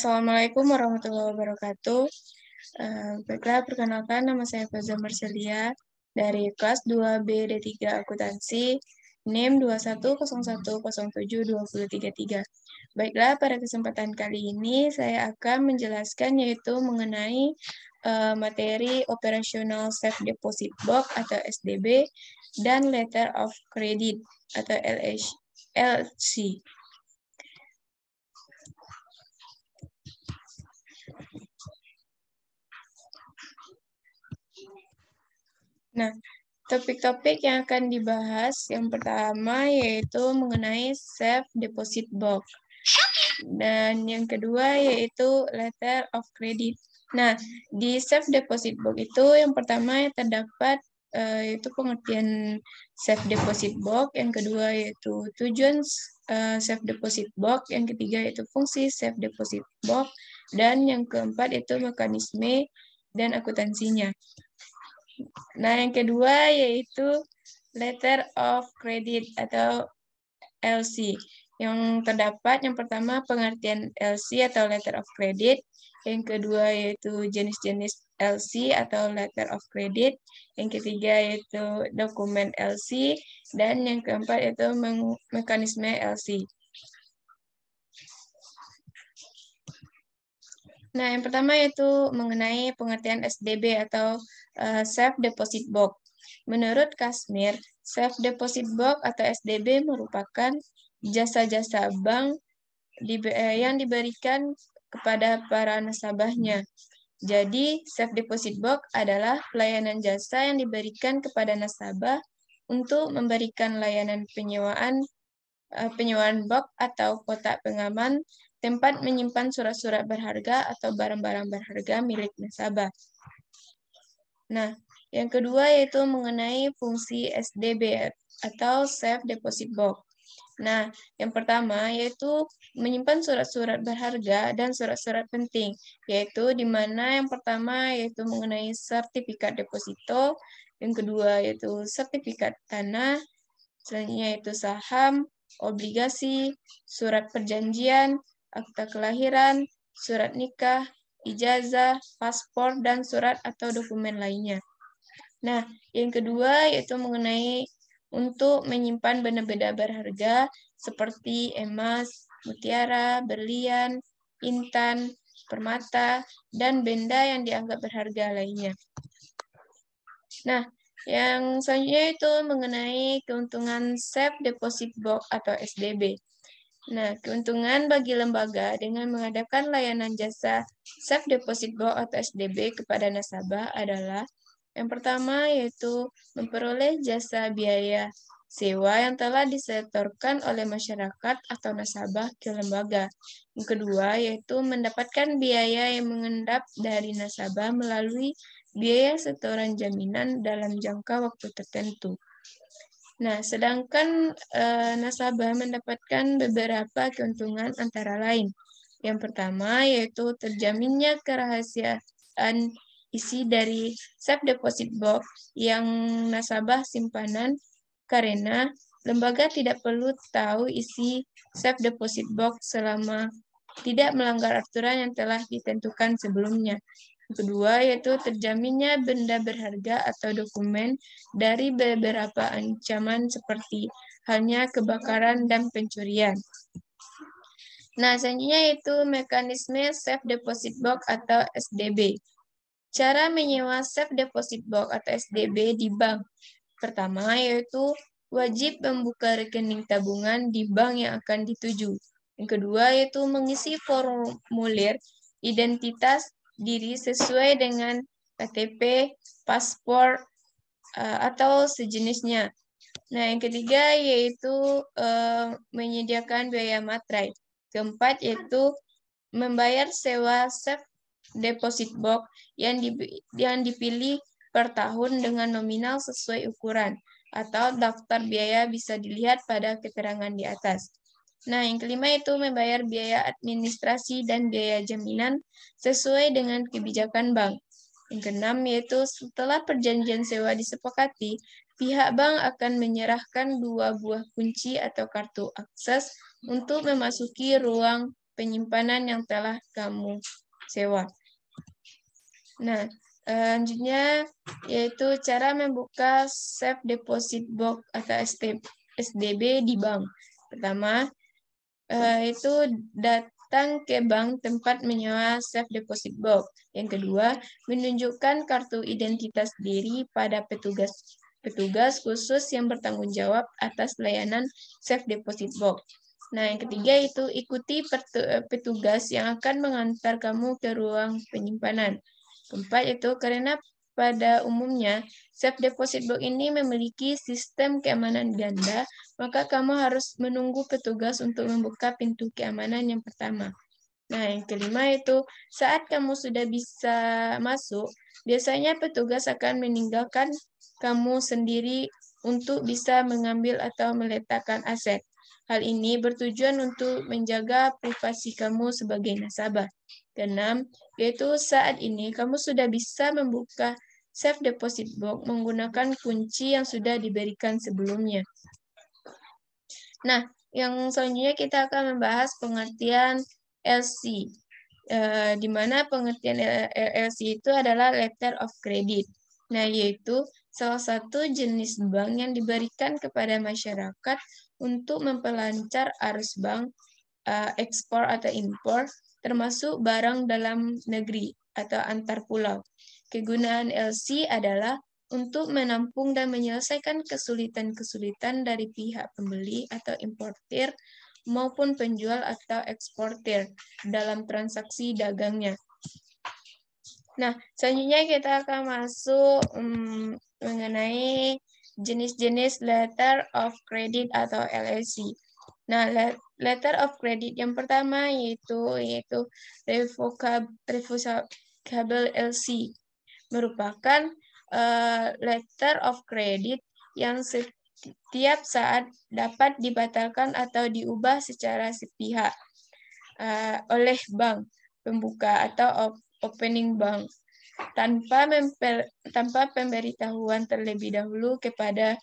Assalamualaikum warahmatullahi wabarakatuh. Baiklah, perkenalkan nama saya Faza Marcelia dari kelas 2B D3 Akuntansi, NIM 2101072033. Baiklah, pada kesempatan kali ini saya akan menjelaskan yaitu mengenai materi operasional Safe Deposit Box atau SDB dan Letter of Credit atau LC. Nah, topik-topik yang akan dibahas yang pertama yaitu mengenai Safe Deposit Box. Dan yang kedua yaitu Letter of Credit. Nah, di Safe Deposit Box itu yang pertama yang terdapat yaitu pengertian Safe Deposit Box, yang kedua yaitu tujuan Safe Deposit Box, yang ketiga yaitu fungsi Safe Deposit Box, dan yang keempat itu mekanisme dan akuntansinya. Nah, yang kedua yaitu Letter of Credit atau LC. Yang terdapat yang pertama pengertian LC atau Letter of Credit, yang kedua yaitu jenis-jenis LC atau Letter of Credit, yang ketiga yaitu dokumen LC, dan yang keempat yaitu mekanisme LC. Nah, yang pertama yaitu mengenai pengertian SDB atau Safe Deposit Box. Menurut Kasmir, Safe Deposit Box atau SDB merupakan jasa-jasa bank yang diberikan kepada para nasabahnya. Jadi, Safe Deposit Box adalah pelayanan jasa yang diberikan kepada nasabah untuk memberikan layanan penyewaan box atau kotak pengaman, tempat menyimpan surat-surat berharga atau barang-barang berharga milik nasabah. Nah, yang kedua yaitu mengenai fungsi SDB atau Safe Deposit Box. Nah, yang pertama yaitu menyimpan surat-surat berharga dan surat-surat penting, yaitu di mana yang pertama yaitu mengenai sertifikat deposito, yang kedua yaitu sertifikat tanah, selanjutnya yaitu saham, obligasi, surat perjanjian, akta kelahiran, surat nikah, ijazah, paspor, dan surat atau dokumen lainnya. Nah, yang kedua yaitu mengenai untuk menyimpan benda-benda berharga seperti emas, mutiara, berlian, intan, permata, dan benda yang dianggap berharga lainnya. Nah, yang selanjutnya itu mengenai keuntungan Safe Deposit Box atau SDB. Nah, keuntungan bagi lembaga dengan mengadakan layanan jasa Safe Deposit Box atau SDB kepada nasabah adalah yang pertama yaitu memperoleh jasa biaya sewa yang telah disetorkan oleh masyarakat atau nasabah ke lembaga. Yang kedua yaitu mendapatkan biaya yang mengendap dari nasabah melalui biaya setoran jaminan dalam jangka waktu tertentu. Nah, sedangkan nasabah mendapatkan beberapa keuntungan antara lain. Yang pertama yaitu terjaminnya kerahasiaan isi dari Safe Deposit Box yang nasabah simpanan karena lembaga tidak perlu tahu isi Safe Deposit Box selama tidak melanggar aturan yang telah ditentukan sebelumnya. Kedua, yaitu terjaminnya benda berharga atau dokumen dari beberapa ancaman seperti halnya kebakaran dan pencurian. Nah, selanjutnya yaitu mekanisme Safe Deposit Box atau SDB. Cara menyewa Safe Deposit Box atau SDB di bank. Pertama, yaitu wajib membuka rekening tabungan di bank yang akan dituju. Yang kedua, yaitu mengisi formulir identitas diri sesuai dengan KTP, paspor, atau sejenisnya. Nah, yang ketiga yaitu menyediakan biaya materai. Keempat yaitu membayar sewa Safe Deposit Box yang dipilih per tahun dengan nominal sesuai ukuran, atau daftar biaya bisa dilihat pada keterangan di atas. Nah, yang kelima itu membayar biaya administrasi dan biaya jaminan sesuai dengan kebijakan bank. Yang keenam yaitu setelah perjanjian sewa disepakati, pihak bank akan menyerahkan 2 buah kunci atau kartu akses untuk memasuki ruang penyimpanan yang telah kamu sewa. Nah, selanjutnya yaitu cara membuka Safe Deposit Box atau SDB di bank. Pertama, itu datang ke bank tempat menyewa Safe Deposit Box. Yang kedua, menunjukkan kartu identitas diri pada petugas khusus yang bertanggung jawab atas layanan Safe Deposit Box. Nah, yang ketiga itu ikuti petugas yang akan mengantar kamu ke ruang penyimpanan. Keempat itu karena pada umumnya Safe Deposit Box ini memiliki sistem keamanan ganda, maka kamu harus menunggu petugas untuk membuka pintu keamanan yang pertama. Nah, yang kelima itu saat kamu sudah bisa masuk, biasanya petugas akan meninggalkan kamu sendiri untuk bisa mengambil atau meletakkan aset. Hal ini bertujuan untuk menjaga privasi kamu sebagai nasabah. Keenam, yaitu saat ini kamu sudah bisa membuka Safe Deposit Box menggunakan kunci yang sudah diberikan sebelumnya. Nah, yang selanjutnya kita akan membahas pengertian LC, di mana pengertian LC itu adalah Letter of Credit. Nah, yaitu salah satu jenis bank yang diberikan kepada masyarakat untuk memperlancar arus bank, ekspor atau impor, termasuk barang dalam negeri atau antar pulau. Kegunaan LC adalah untuk menampung dan menyelesaikan kesulitan-kesulitan dari pihak pembeli atau importir maupun penjual atau eksportir dalam transaksi dagangnya. Nah, selanjutnya kita akan masuk mengenai jenis-jenis letter of credit atau LLC. Nah, letter of credit yang pertama yaitu revocable LC, merupakan letter of credit yang setiap saat dapat dibatalkan atau diubah secara sepihak oleh bank pembuka atau opening bank tanpa pemberitahuan terlebih dahulu kepada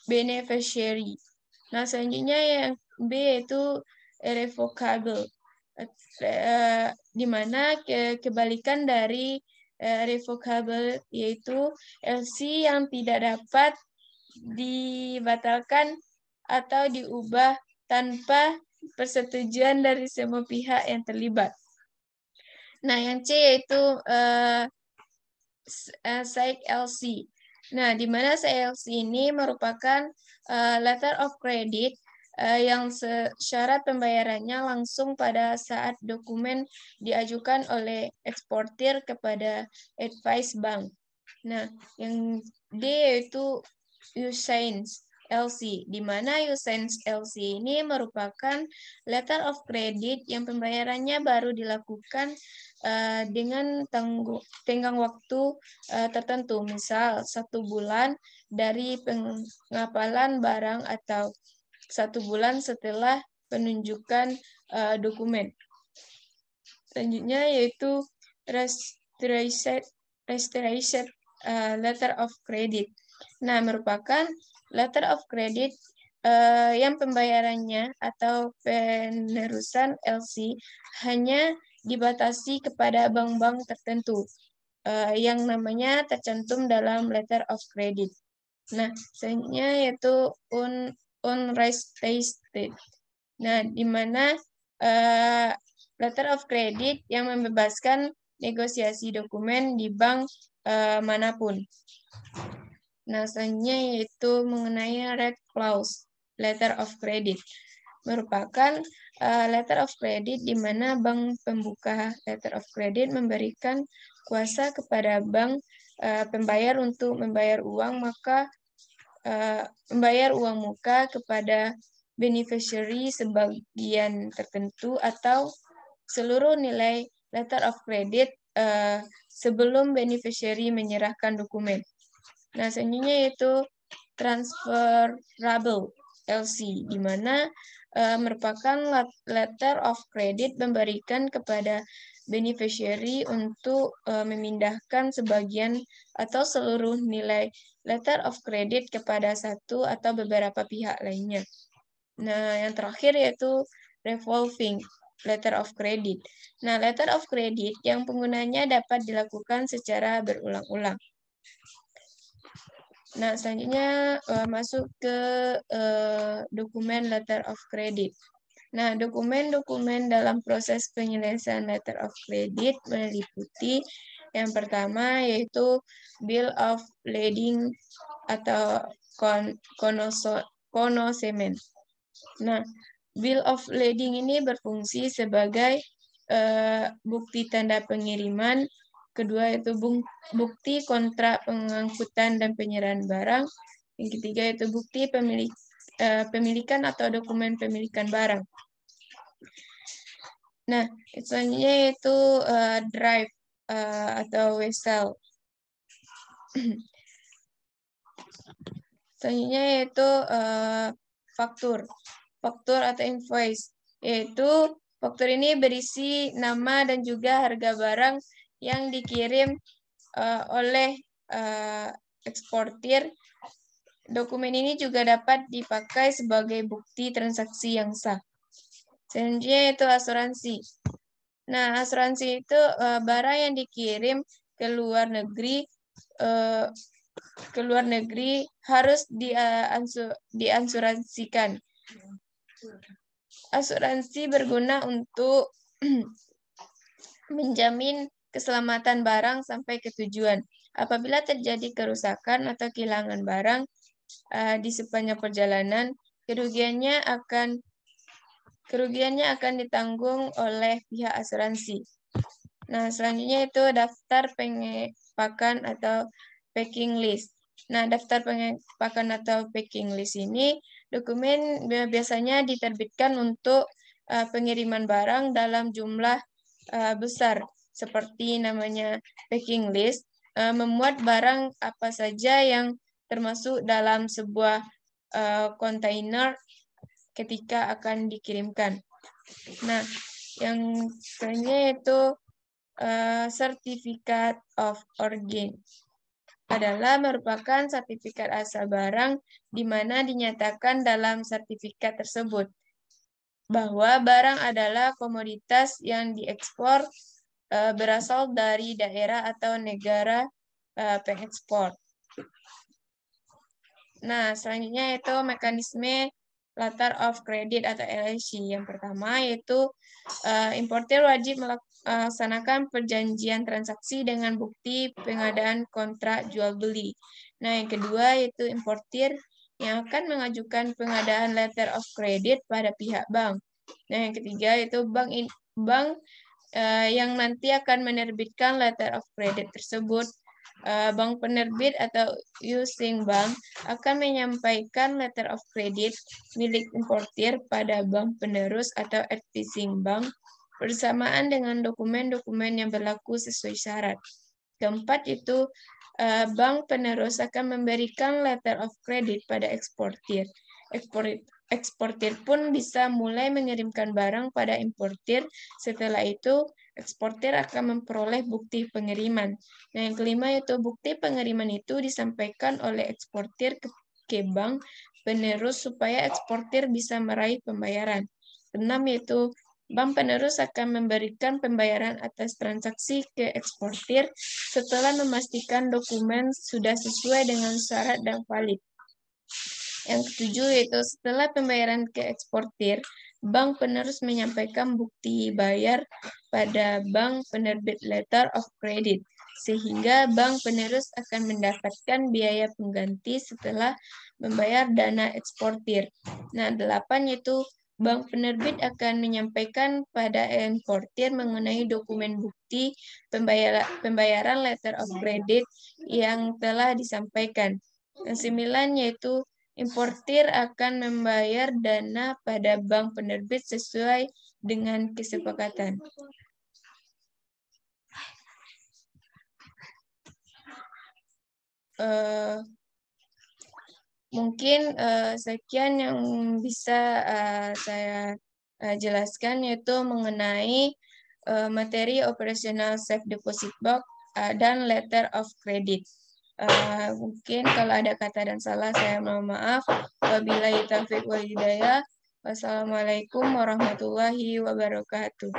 beneficiary. Nah, selanjutnya yang B yaitu irrevocable, di mana kebalikan dari revocable yaitu LC yang tidak dapat dibatalkan atau diubah tanpa persetujuan dari semua pihak yang terlibat. Nah, yang C yaitu SAIC LC. Nah, di mana SAIC LC ini merupakan letter of credit yang syarat pembayarannya langsung pada saat dokumen diajukan oleh eksportir kepada advice bank. Nah, yang D yaitu Usance LC, di mana Usance LC ini merupakan letter of credit yang pembayarannya baru dilakukan dengan tenggang waktu tertentu, misal 1 bulan dari pengapalan barang atau 1 bulan setelah penunjukan dokumen. Selanjutnya yaitu restoration letter of credit. Nah, merupakan letter of credit yang pembayarannya atau penerusan LC hanya dibatasi kepada bank-bank tertentu yang namanya tercantum dalam letter of credit. Nah, selanjutnya yaitu unrestricted. Nah, di mana letter of credit yang membebaskan negosiasi dokumen di bank manapun. Nah, selanjutnya yaitu mengenai red clause, letter of credit. Merupakan letter of credit di mana bank pembuka letter of credit memberikan kuasa kepada bank pembayar untuk membayar uang muka kepada beneficiary sebagian tertentu atau seluruh nilai letter of credit sebelum beneficiary menyerahkan dokumen. Nah, selanjutnya yaitu transferable LC, di mana merupakan letter of credit memberikan kepada beneficiary untuk memindahkan sebagian atau seluruh nilai letter of credit kepada satu atau beberapa pihak lainnya. Nah, yang terakhir yaitu revolving letter of credit. Nah, letter of credit yang penggunanya dapat dilakukan secara berulang-ulang. Nah, selanjutnya masuk ke dokumen letter of credit. Nah, dokumen-dokumen dalam proses penyelesaian letter of credit meliputi yang pertama yaitu bill of lading atau konosemen. Nah, bill of lading ini berfungsi sebagai bukti tanda pengiriman. Kedua yaitu bukti kontrak pengangkutan dan penyerahan barang. Yang ketiga yaitu bukti pemilikan atau dokumen pemilikan barang. Nah, selanjutnya yaitu drive atau wesel. Selanjutnya yaitu faktur atau invoice, yaitu faktur ini berisi nama dan juga harga barang yang dikirim oleh eksportir. Dokumen ini juga dapat dipakai sebagai bukti transaksi yang sah. Selanjutnya yaitu asuransi. Nah, asuransi itu barang yang dikirim ke luar negeri harus diasuransikan. Asuransi berguna untuk menjamin keselamatan barang sampai ke tujuan. Apabila terjadi kerusakan atau kehilangan barang di sepanjang perjalanan, kerugiannya akan ditanggung oleh pihak asuransi. Nah, selanjutnya itu daftar pengepakan atau packing list. Nah, daftar pengepakan atau packing list ini dokumen biasanya diterbitkan untuk pengiriman barang dalam jumlah besar, seperti namanya packing list, memuat barang apa saja yang termasuk dalam sebuah kontainer ketika akan dikirimkan. Nah, yang selanjutnya yaitu Certificate of Origin adalah merupakan sertifikat asal barang di mana dinyatakan dalam sertifikat tersebut bahwa barang adalah komoditas yang diekspor berasal dari daerah atau negara pengekspor. Nah, selanjutnya yaitu mekanisme letter of credit atau LC. Yang pertama yaitu importir wajib melaksanakan perjanjian transaksi dengan bukti pengadaan kontrak jual beli. Nah, yang kedua yaitu importir yang akan mengajukan pengadaan letter of credit pada pihak bank. Nah, yang ketiga yaitu bank yang nanti akan menerbitkan letter of credit tersebut. Bank penerbit atau issuing bank akan menyampaikan letter of credit milik importir pada bank penerus atau advising bank bersamaan dengan dokumen-dokumen yang berlaku sesuai syarat. Keempat itu bank penerus akan memberikan letter of credit pada eksportir. Eksportir pun bisa mulai mengirimkan barang pada importir. Setelah itu, eksportir akan memperoleh bukti pengiriman. Nah, yang kelima yaitu bukti pengiriman itu disampaikan oleh eksportir ke bank penerus supaya eksportir bisa meraih pembayaran. Keenam yaitu bank penerus akan memberikan pembayaran atas transaksi ke eksportir setelah memastikan dokumen sudah sesuai dengan syarat dan valid. Yang ketujuh yaitu setelah pembayaran ke eksportir, bank penerus menyampaikan bukti bayar pada bank penerbit letter of credit, sehingga bank penerus akan mendapatkan biaya pengganti setelah membayar dana eksportir. Nah, 8 yaitu bank penerbit akan menyampaikan pada importir mengenai dokumen bukti pembayaran letter of credit yang telah disampaikan. Yang 9 yaitu importir akan membayar dana pada bank penerbit sesuai dengan kesepakatan. Mungkin sekian yang bisa saya jelaskan, yaitu mengenai materi operasional safe deposit box dan letter of credit. Mungkin kalau ada kata dan salah saya mohon maaf. Wabillahi taufiq wal hidayah. Wassalamualaikum warahmatullahi wabarakatuh.